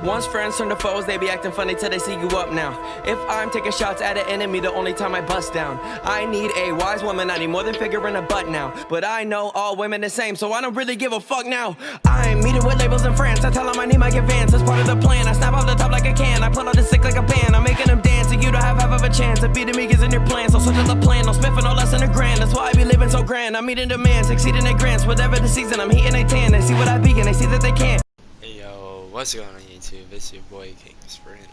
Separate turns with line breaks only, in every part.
Once friends turn to foes, they be acting funny till they see you up now. If I'm taking shots at an enemy, the only time I bust down. I need a wise woman, I need more than figuring a butt now. But I know all women the same, so I don't really give a fuck now. I'm meeting with labels in France, I tell them I need my advance. That's part of the plan, I snap off the top like a can. I pull out the stick like a pan, I'm making them dance. And you don't have half of a chance of beating me, cause in your plans. So switch up the plan, no spiffing, no less than a grand. That's why I be living so grand. I'm meeting demands, exceeding their grants. Whatever the season, I'm heating they tan. They see what I be and they see that they can't.
Hey yo, what's going on YouTube? It's your boy King Sprint.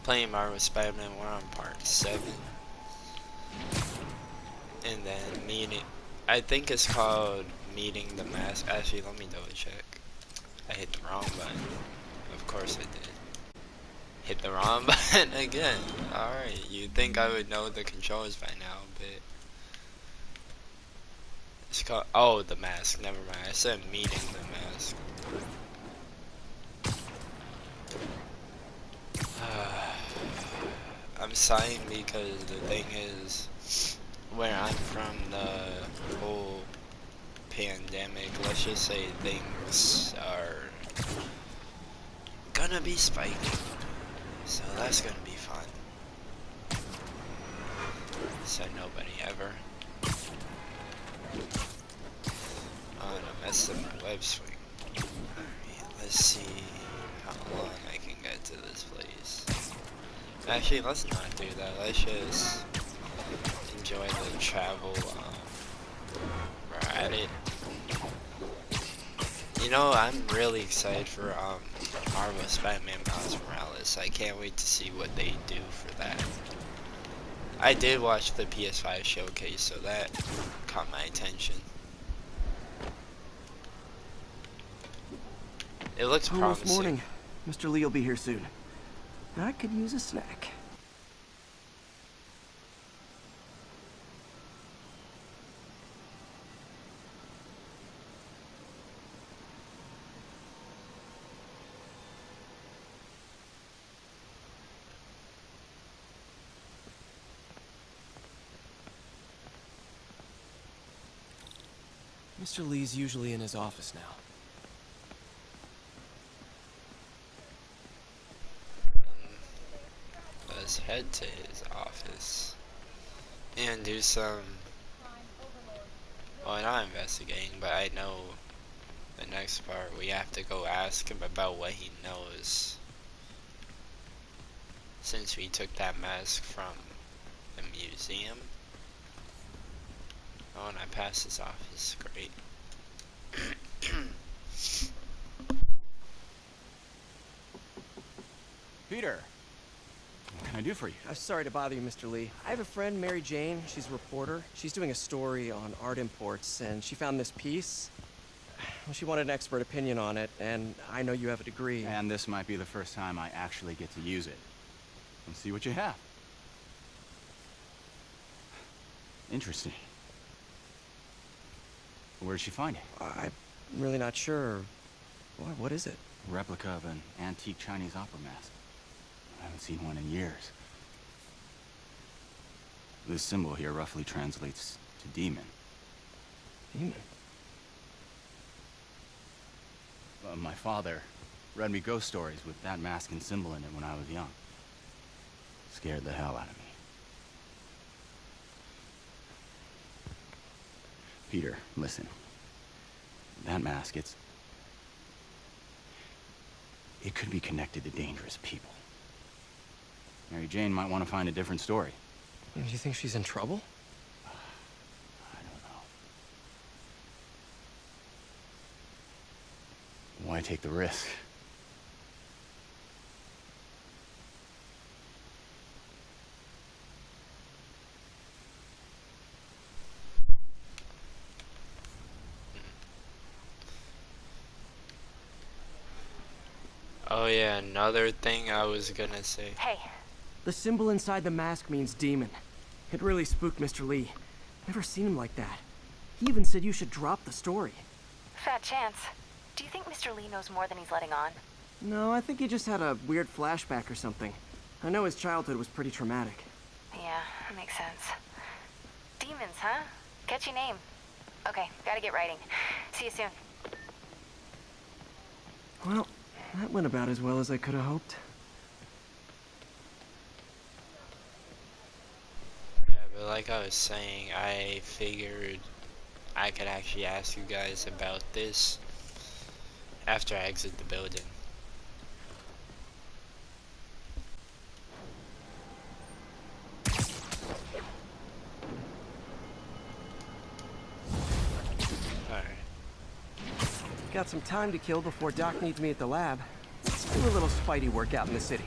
Playing Marvel Spider-Man. We're on part 7. And then meeting, I think it's called Meeting the Mask. Actually, let me double check. I hit the wrong button. Of course I did. Hit the wrong button again. Alright, you'd think I would know the controls by now, but it's called, oh, the mask. Never mind. I said Meeting the Mask. I'm sighing because the thing is, where I'm from, the whole pandemic, let's just say things are gonna be spiking. So that's gonna be fun. Said nobody ever. Oh no, that's in my web swing. Alright, let's see how long I can get to this place. Actually, let's not do that. Let's just enjoy the travel. We're at it. You know, I'm really excited for Marvel Spider-Man Miles Morales. I can't wait to see what they do for that. I did watch the PS5 showcase, so that caught my attention. It looks promising.
Almost morning. Mr. Lee will be here soon. I could use a snack. Mr. Lee's usually in his office now.
Let's head to his office and do some, well, not investigating, but I know the next part we have to go ask him about what he knows, since we took that mask from the museum. Oh, and I passed his office. Great.
Peter, what can I do for you?
Sorry to bother you, Mr. Lee. I have a friend, Mary Jane. She's a reporter. She's doing a story on art imports, and she found this piece. Well, she wanted an expert opinion on it, and I know you have a degree.
And this might be the first time I actually get to use it. Let's see what you have. Interesting. Where did she find it?
I'm really not sure. What is it?
A replica of an antique Chinese opera mask. I haven't seen one in years. This symbol here roughly translates to demon.
Demon?
My father read me ghost stories with that mask and symbol in it when I was young. Scared the hell out of me. Peter, listen. That mask, it could be connected to dangerous people. Mary Jane might want to find a different story.
Do you think she's in trouble?
I don't know. Why take the risk?
Oh yeah, another thing I was gonna say.
Hey.
The symbol inside the mask means demon. It really spooked Mr. Lee. Never seen him like that. He even said you should drop the story.
Fat chance. Do you think Mr. Lee knows more than he's letting on?
No, I think he just had a weird flashback or something. I know his childhood was pretty traumatic.
Yeah, that makes sense. Demons, huh? Catchy name. Okay, gotta get writing. See you soon.
Well, That went about as well as I could have hoped.
Yeah, but like I was saying, I figured I could actually ask you guys about this after I exit the building. Alright.
Got some time to kill before Doc needs me at the lab. Let's do a little Spidey work out in the city.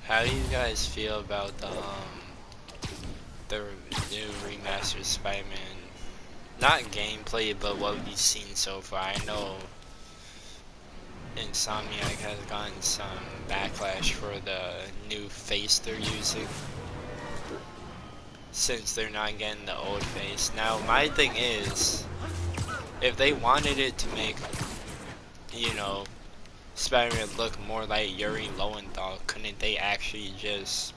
How do you guys feel about the new remastered Spider-Man? Not gameplay, but what we've seen so far. I know Insomniac has gotten some backlash for the new face they're using, since they're not getting the old face. Now, my thing is, if they wanted it to make, you know, Spider-Man look more like Yuri Lowenthal, couldn't they actually just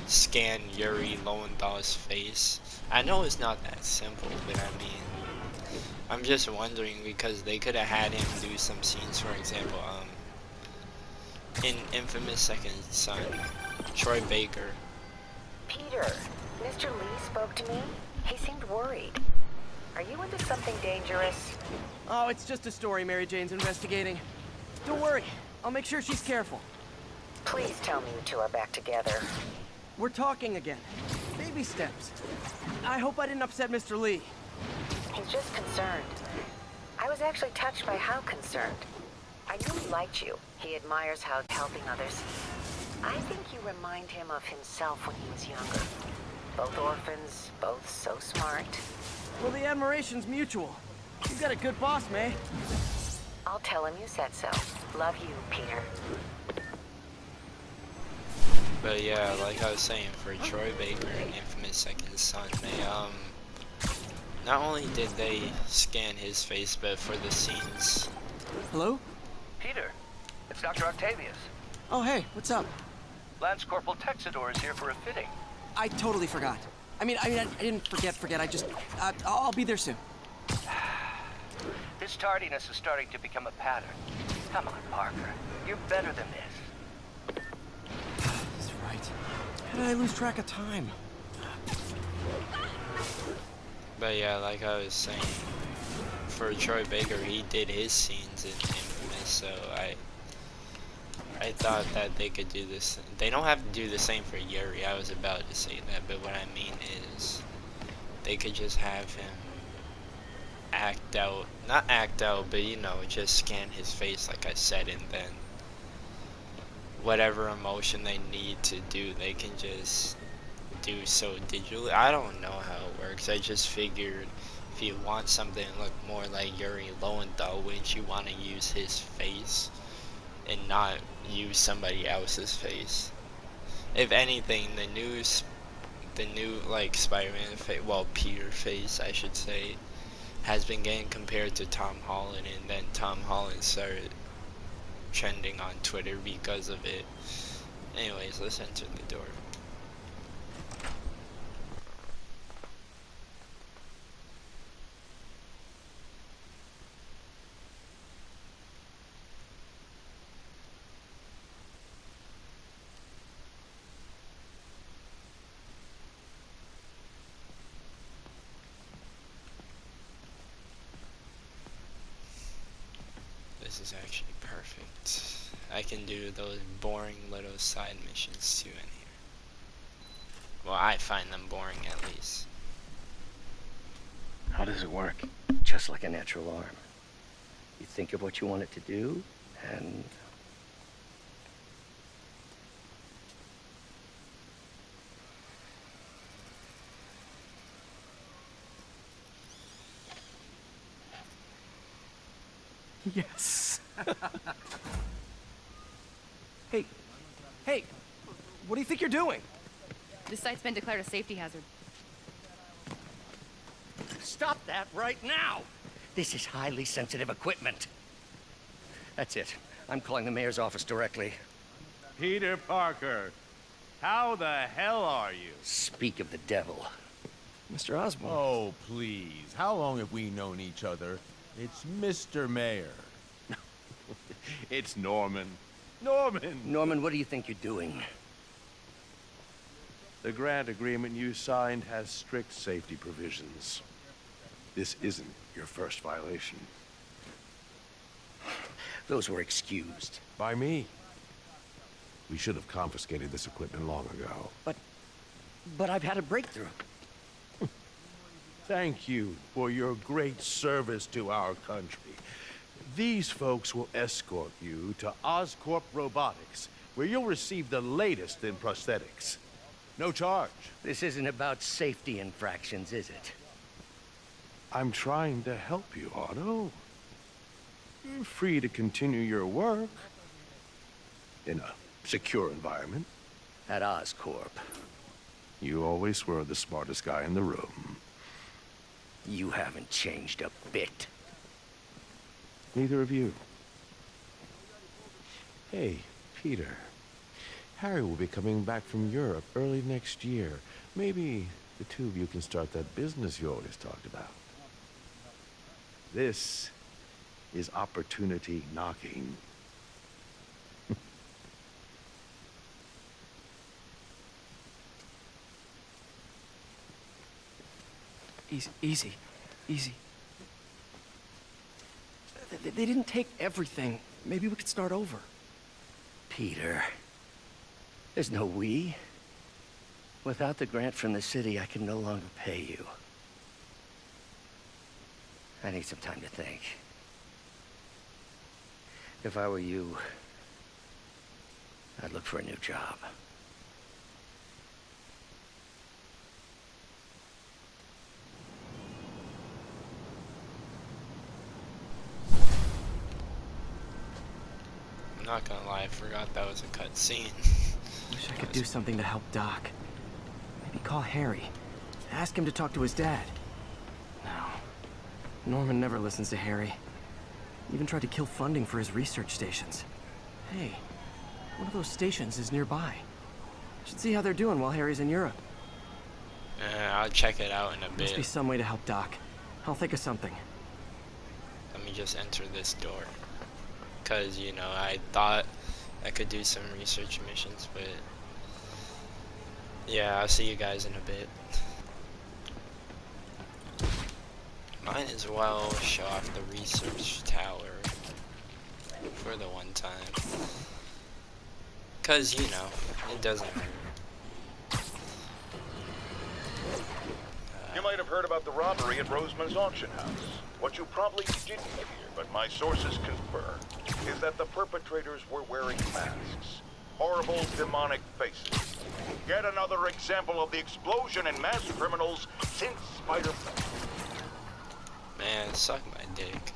scan Yuri Lowenthal's face? I know it's not that simple, but I mean, I'm just wondering, because they could have had him do some scenes, for example, in Infamous Second Son, Troy Baker.
Peter, Mr. Lee spoke to me. He seemed worried. Are you into something dangerous?
Oh, it's just a story Mary Jane's investigating. Don't worry, I'll make sure she's careful.
Please tell me you two are back together.
We're talking again. Baby steps. I hope I didn't upset Mr. Lee.
He's just concerned. I was actually touched by how concerned. I knew he liked you. He admires how helping others. I think you remind him of himself when he was younger. Both orphans, both so smart.
Well, the admiration's mutual. You've got a good boss, May.
I'll tell him you said so. Love you, Peter.
But yeah, like I was saying, for Troy Baker and Infamous Second Son, they not only did they scan his face, but for the scenes.
Hello?
Peter, it's Dr. Octavius.
Oh, hey, what's up?
Lance Corporal Texador is here for a fitting.
I totally forgot. I didn't forget. I just, I'll be there soon.
This tardiness is starting to become a pattern. Come on, Parker. You're better than this.
That's right. How did I lose track of time?
But yeah, like I was saying, for Troy Baker, he did his scenes in Infamous, so I thought that they could do this. They don't have to do the same for Yuri. I was about to say that, but what I mean is they could just have him not act out, but you know, just scan his face like I said, and then whatever emotion they need to do, they can just do so digitally. I don't know how it works. I just figured if you want something to look more like Yuri Lowenthal, wouldn't you want to use his face and not use somebody else's face? If anything, the new like Spider-Man face, well, Peter face, I should say, has been getting compared to Tom Holland, and then Tom Holland started trending on Twitter because of it. Anyways, let's enter the door. This is actually perfect. I can do those boring little side missions too in here. Well, I find them boring at least.
How does it work? Just like a natural arm. You think of what you want it to do, and...
Yes. Hey, what do you think you're doing?
This site's been declared a safety hazard.
Stop that right now! This is highly sensitive equipment. That's it. I'm calling the mayor's office directly.
Peter Parker, how the hell are you?
Speak of the devil.
Mr. Osborn.
Oh, please. How long have we known each other? It's Mr. Mayor. It's Norman. Norman!
Norman, what do you think you're doing?
The grant agreement you signed has strict safety provisions. This isn't your first violation.
Those were excused.
By me. We should have confiscated this equipment long ago.
But I've had a breakthrough.
Thank you for your great service to our country. These folks will escort you to Oscorp Robotics, where you'll receive the latest in prosthetics. No charge.
This isn't about safety infractions, is it?
I'm trying to help you, Otto. You're free to continue your work in a secure environment.
At Oscorp.
You always were the smartest guy in the room.
You haven't changed a bit.
Neither of you. Hey, Peter. Harry will be coming back from Europe early next year. Maybe the two of you can start that business you always talked about. This is opportunity knocking.
Easy. They didn't take everything. Maybe we could start over.
Peter. There's no we. Without the grant from the city, I can no longer pay you. I need some time to think. If I were you, I'd look for a new job.
I'm not gonna lie, I forgot that was a cutscene.
Wish I could do something to help Doc. Maybe call Harry. Ask him to talk to his dad. No. Norman never listens to Harry. Even tried to kill funding for his research stations. Hey, one of those stations is nearby. Should see how they're doing while Harry's in Europe.
I'll check it out in a bit.
Must be some way to help Doc. I'll think of something.
Let me just enter this door. Because, you know, I thought I could do some research missions, but... yeah, I'll see you guys in a bit. Might as well show off the research tower for the one time. Because, you know, it doesn't hurt.
You might have heard about the robbery at Roseman's auction house. What you probably didn't hear, but my sources confirm, is that the perpetrators were wearing masks. Horrible, demonic faces. Yet another example of the explosion in mass criminals since Spider-Man.
Man, suck my dick.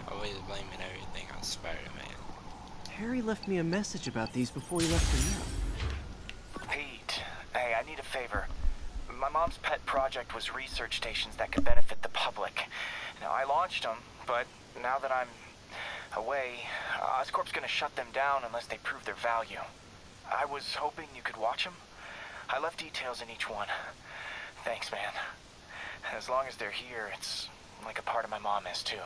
Always blaming everything on Spider-Man.
Harry left me a message about these before he left for Europe.
Pete, hey, I need a favor. My mom's pet project was research stations that could benefit the public. Now, I launched them, but now that I'm away, Oscorp's gonna shut them down unless they prove their value. I was hoping you could watch them. I left details in each one. Thanks, man. As long as they're here, it's like a part of my mom is, too.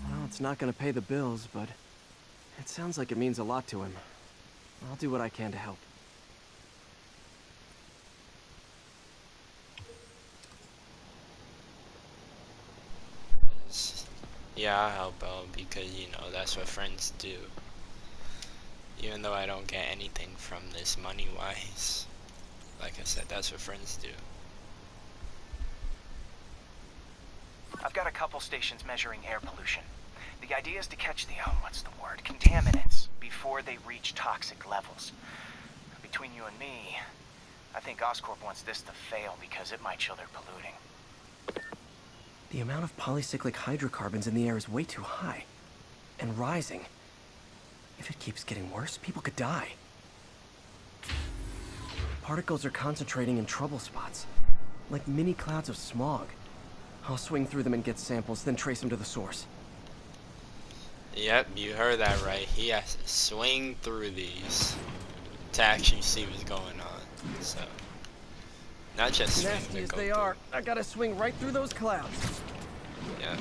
Well, it's not gonna pay the bills, but it sounds like it means a lot to him. I'll do what I can to help.
Yeah, I'll help out because, you know, that's what friends do. Even though I don't get anything from this money-wise. Like I said, that's what friends do.
I've got a couple stations measuring air pollution. The idea is to catch the, contaminants before they reach toxic levels. Between you and me, I think Oscorp wants this to fail because it might show they're polluting.
The amount of polycyclic hydrocarbons in the air is way too high. And rising. If it keeps getting worse, people could die. Particles are concentrating in trouble spots. Like mini clouds of smog. I'll swing through them and get samples, then trace them to the source.
Yep, you heard that right. He has to swing through these to actually see what's going on. So, Not just swing,
Nasty
but
as
go
they
through.
are, I gotta swing right through those clouds.
Yeah.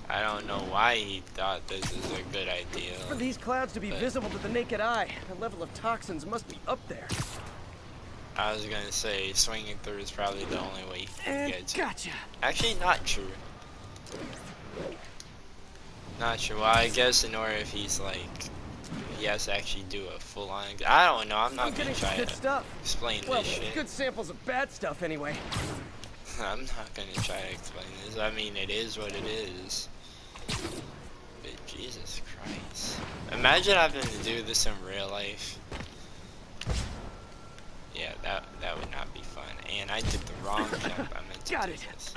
I don't know why he thought this is a good idea.
For these clouds to be
but
visible to the naked eye, the level of toxins must be up there.
I was gonna say swinging through is probably the only way you can
And
get to.
gotcha.
Actually, not true. Not true. Well, I guess in order if he's like, he has to actually do a full-on. I don't know. I'm not gonna
getting
try
good
to
stuff.
explain
Well,
this shit.
good samples of bad stuff anyway.
I'm not gonna try to explain this. I mean, it is what it is. But Jesus Christ. Imagine having to do this in real life. Yeah, that would not be fun. And I did the wrong jump. I meant to
Got
do
it.
this.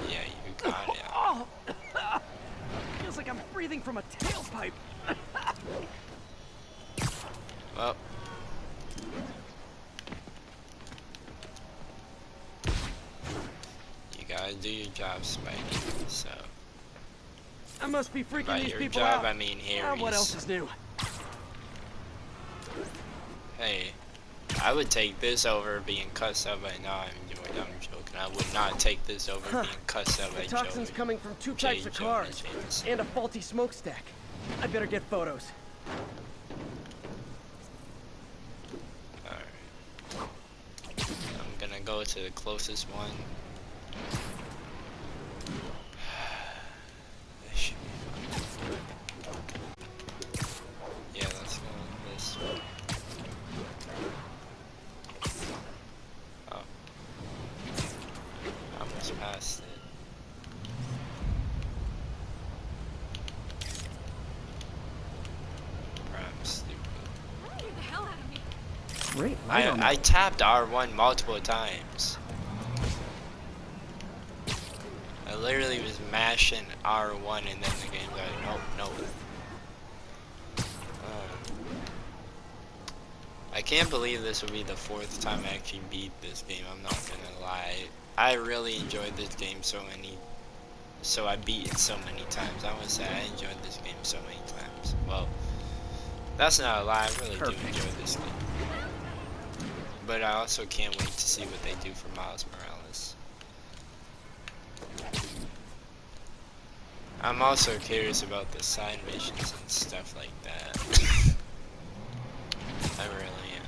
Yeah, you got it.
Oh! Feels like I'm breathing from a tailpipe.
Well. You gotta do your job, Spidey. So.
I must be freaking
By
these
your
people
job,
out.
I mean Harry's.
What else is new?
Hey, I would take this over being cussed out by I'm joking. I would not take this over being cussed out by
The toxins
Joey.
coming from two
J.
types of
Jonah
cars
Jameson.
and a faulty smokestack. I better get photos.
Alright. I'm gonna go to the closest one. This should be fun. Yeah, let's go this way. Oh. I almost passed it. I'm stupid.
Get the hell out of me.
Great light on
I tapped R1 multiple times. I literally was mashing R1 and then the game's like, nope, nope. I can't believe this will be the 4th time I actually beat this game, I'm not gonna lie. I really enjoyed this game so I beat it so many times. I would say I enjoyed this game so many times. Well, that's not a lie, I really do enjoy this game. But I also can't wait to see what they do for Miles Morales. I'm also curious about the side missions and stuff like that. I really am.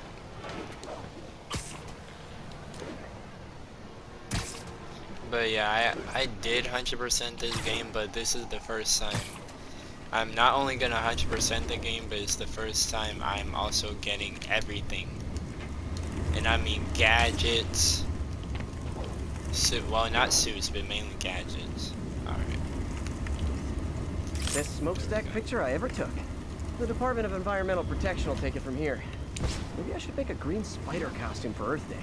But yeah, I did 100% this game, but this is the first time. I'm not only gonna 100% the game, but it's the first time I'm also getting everything. And I mean gadgets. Well, not suits, but mainly gadgets. Alright.
Best smokestack picture I ever took. The Department of Environmental Protection will take it from here. Maybe I should make a green spider costume for Earth Day.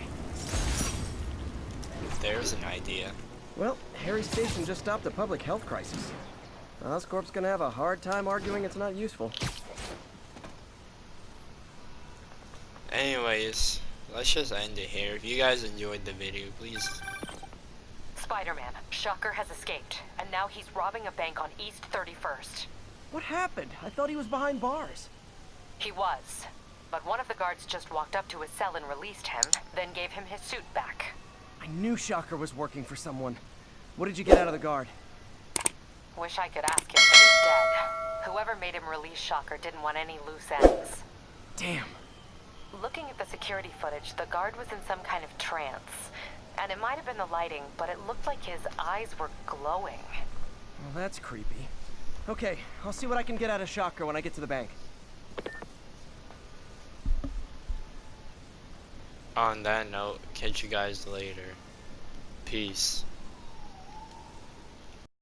There's an idea.
Well, Harry Station just stopped a public health crisis. Oscorp's gonna have a hard time arguing it's not useful.
Anyways, let's just end it here. If you guys enjoyed the video, please.
Spider-Man, Shocker has escaped, and now he's robbing a bank on East 31st.
What happened? I thought he was behind bars.
He was, but one of the guards just walked up to his cell and released him, then gave him his suit back.
I knew Shocker was working for someone. What did you get out of the guard?
Wish I could ask him, but he's dead. Whoever made him release Shocker didn't want any loose ends.
Damn.
Looking at the security footage, the guard was in some kind of trance. And it might have been the lighting, but it looked like his eyes were glowing.
Well, that's creepy. Okay, I'll see what I can get out of Shocker when I get to the bank.
On that note, catch you guys later. Peace.